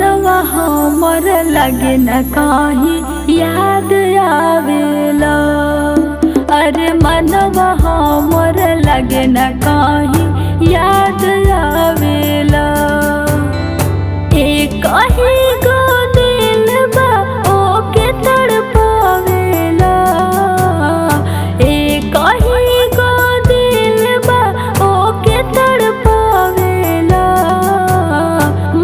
मनवा हमर लगे न काहीं याद आवेला। अरे मनवा हमर लगे न काहीं याद आवेला। एक ही गो दिल बा ओके तड़पावेला। एक ही गो दिल बा ओके तड़पावेला।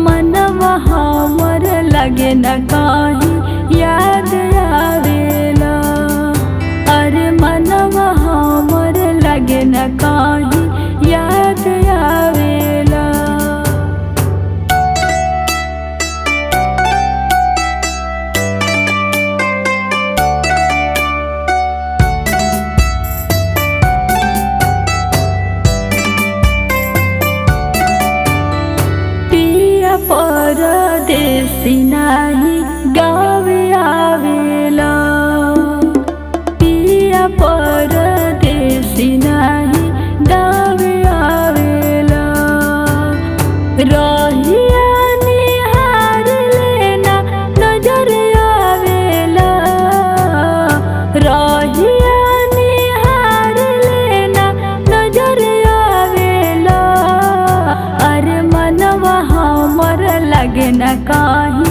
मनवा हमर लगे न काहीं याद आवेला। अरे मनवा हमर लगे न काहीं याद आवेला। पिया परदेसी नाही गावे आवेला। पिया परदेसी नाही गावे आवेला। रहिया निहार लेना नजर आवेला। रहिया निहार लेना नजर आवेला। अरे मनवा हमर लगे न काहीं